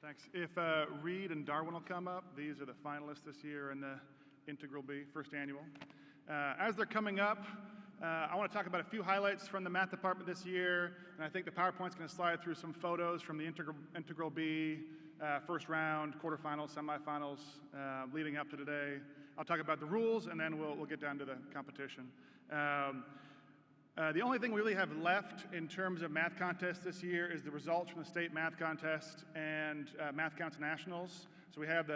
Thanks. If Reed and Darwin will come up, these are the finalists this year in the Integral B, first annual. As they're coming up, I want to talk about a few highlights from the math department this year, and I think the PowerPoint's going to slide through some photos from the Integral B, first round, quarterfinals, semifinals, leading up to today. I'll talk about the rules, and then we'll get down to the competition. The only thing we really have left in terms of math contests this year is the results from the state math contest and Math Counts Nationals. So we have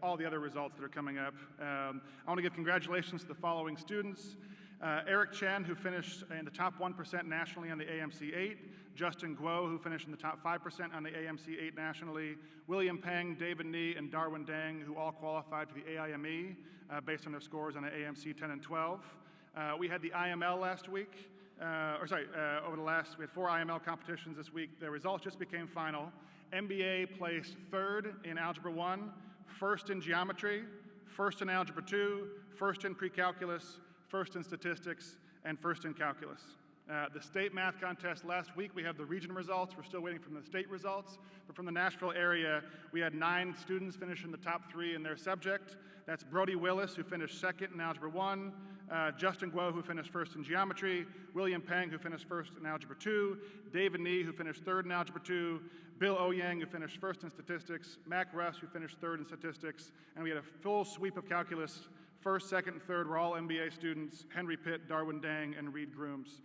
all the other results that are coming up. I want to give congratulations to the following students. Eric Chen, who finished in the top 1% nationally on the AMC 8. Justin Guo, who finished in the top 5% on the AMC 8 nationally. William Peng, David Ni, and Darwin Dang, who all qualified for the AIME based on their scores on the AMC 10 and 12. We had the IML last week. We had 4 IML competitions this week. The results just became final. MBA placed 3rd in Algebra 1, 1st in Geometry, 1st in Algebra 2, 1st in Pre-Calculus, 1st in Statistics, and 1st in Calculus. The state math contest last week, we have the region results. We're still waiting for the state results. But from the Nashville area, we had 9 students finish in the top 3 in their subject. That's Brody Willis, who finished 2nd in Algebra 1, Justin Guo, who finished 1st in Geometry, William Peng, who finished 1st in Algebra 2, David Ni, who finished 3rd in Algebra 2, Bill Oyang, who finished 1st in Statistics, Mac Russ, who finished 3rd in Statistics, and we had a full sweep of Calculus. 1st, 2nd, and 3rd were all MBA students: Henry Pitt, Darwin Dang, and Reed Grooms.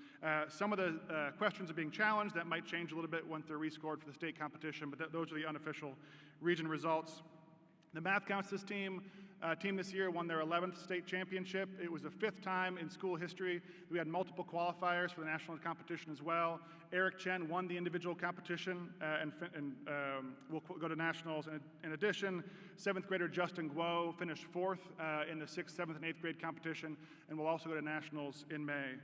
Some of the questions are being challenged. That might change a little bit once they're rescored for the state competition, but those are the unofficial region results. The Math Counts team this year won their 11th state championship. It was the 5th time in school history. We had multiple qualifiers for the national competition as well. Eric Chen won the individual competition and will go to nationals. In addition, 7th grader Justin Guo finished 4th in the 6th, 7th, and 8th grade competition and will also go to nationals in May.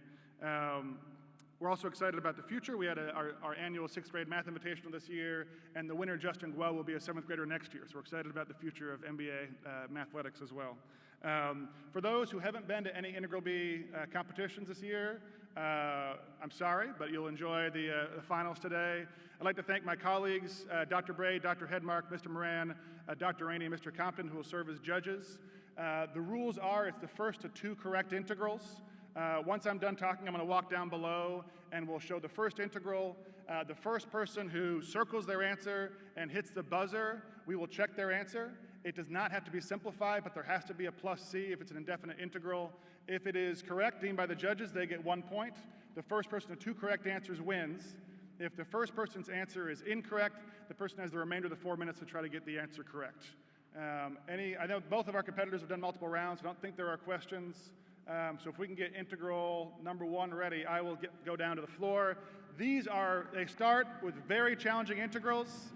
We're also excited about the future. We had our annual 6th grade math invitational this year, and the winner, Justin Guo, will be a 7th grader next year. So we're excited about the future of MBA mathletics as well. For those who haven't been to any Integral B competitions this year, I'm sorry, but you'll enjoy the finals today. I'd like to thank my colleagues, Dr. Bray, Dr. Hedmark, Mr. Moran, Dr. Rainey, and Mr. Compton, who will serve as judges. The rules are it's the first to 2 correct integrals. Once I'm done talking, I'm going to walk down below and we'll show the first integral. The first person who circles their answer and hits the buzzer, we will check their answer. It does not have to be simplified, but there has to be a plus C if it's an indefinite integral. If it is correct, deemed by the judges, they get 1 point. The first person to 2 correct answers wins. If the first person's answer is incorrect, the person has the remainder of the 4 minutes to try to get the answer correct. I know both of our competitors have done multiple rounds. I don't think there are questions. So if we can get integral number 1 ready, I will go down to the floor. They start with very challenging integrals.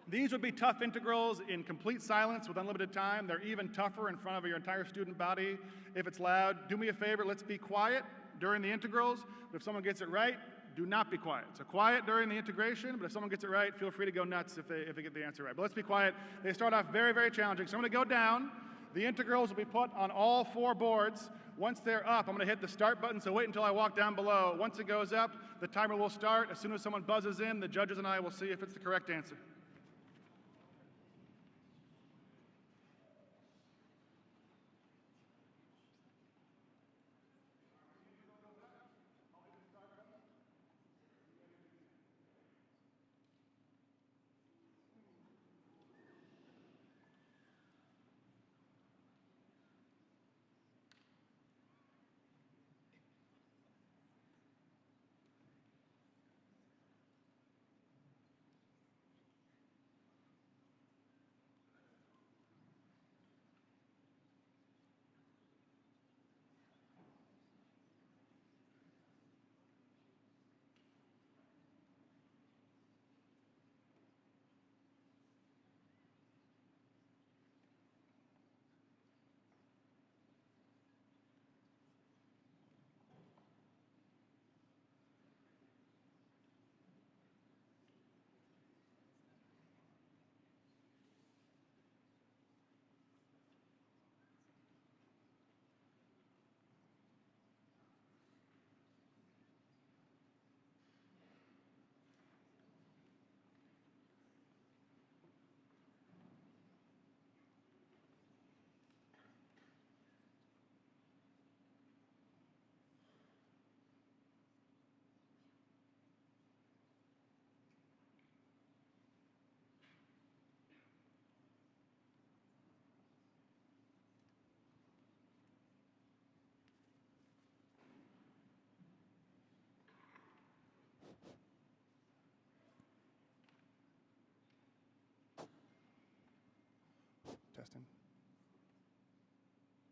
These would be tough integrals in complete silence with unlimited time. They're even tougher in front of your entire student body if it's loud. Do me a favor, let's be quiet during the integrals. But if someone gets it right, do not be quiet. So quiet during the integration, but if someone gets it right, feel free to go nuts if they get the answer right. But let's be quiet. They start off very, very challenging. So I'm going to go down. The integrals will be put on all 4 boards. Once they're up, I'm going to hit the start button, so wait until I walk down below. Once it goes up, the timer will start. As soon as someone buzzes in, the judges and I will see if it's the correct answer.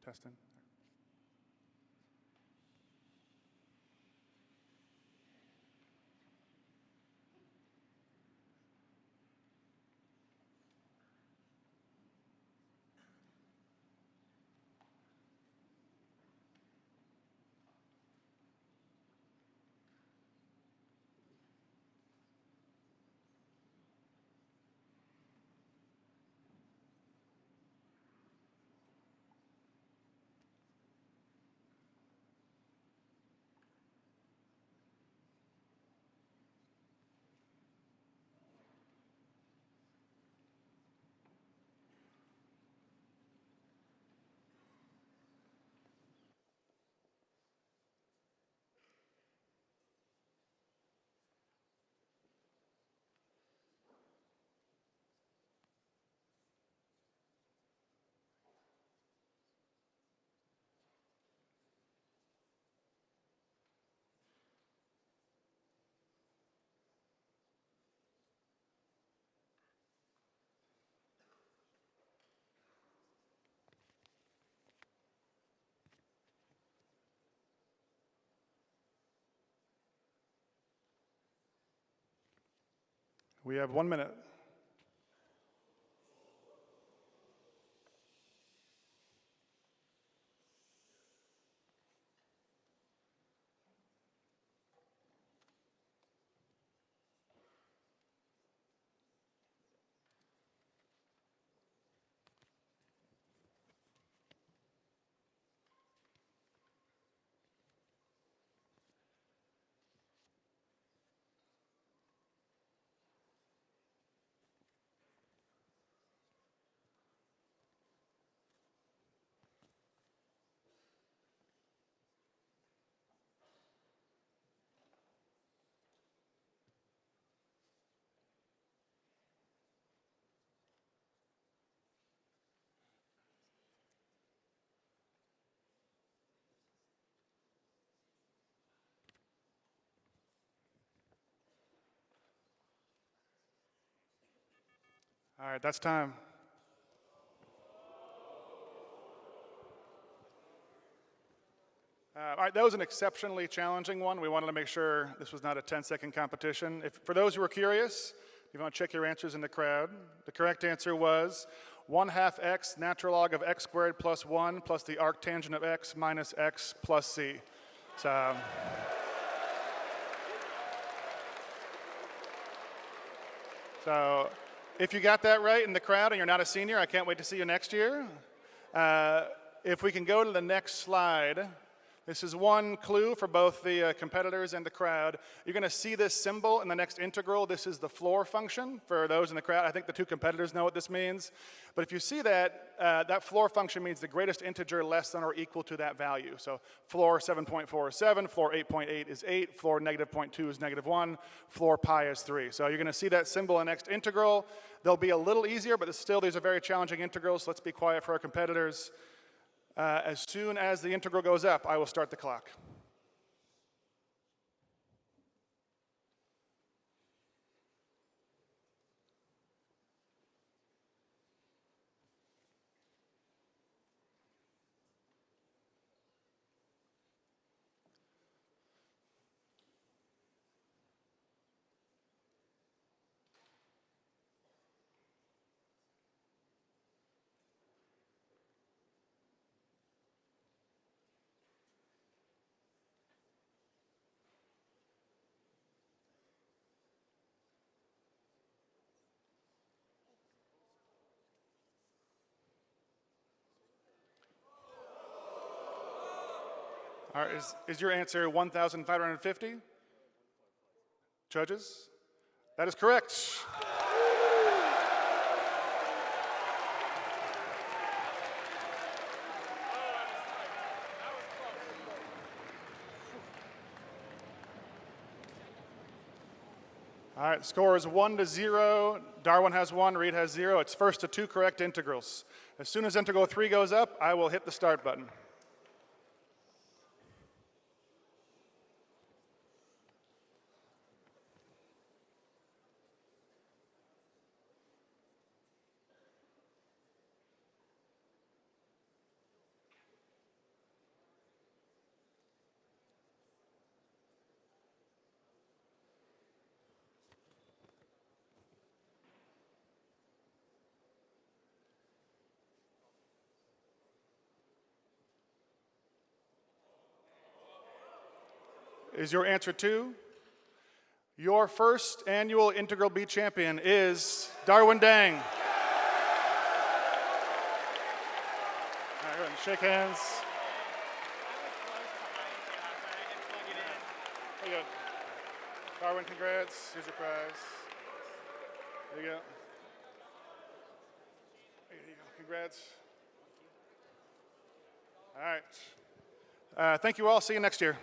Testing. We have 1 minute. All right, that's time. All right, that was an exceptionally challenging one. We wanted to make sure this was not a 10-second competition. For those who are curious, if you want to check your answers in the crowd, the correct answer was 1/2 x natural log of x squared plus 1 plus the arctangent of x minus x plus c. So if you got that right in the crowd and you're not a senior, I can't wait to see you next year. If we can go to the next slide. This is one clue for both the competitors and the crowd. You're going to see this symbol in the next integral. This is the floor function for those in the crowd. I think the two competitors know what this means. But if you see that, that floor function means the greatest integer less than or equal to that value. So floor 7.4 is 7, floor 8.8 is 8, floor -0.2 is -1, floor pi is 3. So you're going to see that symbol in the next integral. They'll be a little easier, but still these are very challenging integrals. So let's be quiet for our competitors. As soon as the integral goes up, I will start the clock. All right, is your answer 1,550? Judges? That is correct. All right, score is 1-0. Darwin has 1, Reed has 0. It's first to 2 correct integrals. As soon as integral 3 goes up, I will hit the start button. is your answer to your first annual Integral B champion is Darwin Dang. All right, go ahead and shake hands. There you go. Darwin, congrats. Here's your prize. There you go. There you go. Congrats. All right. Thank you all. See you next year.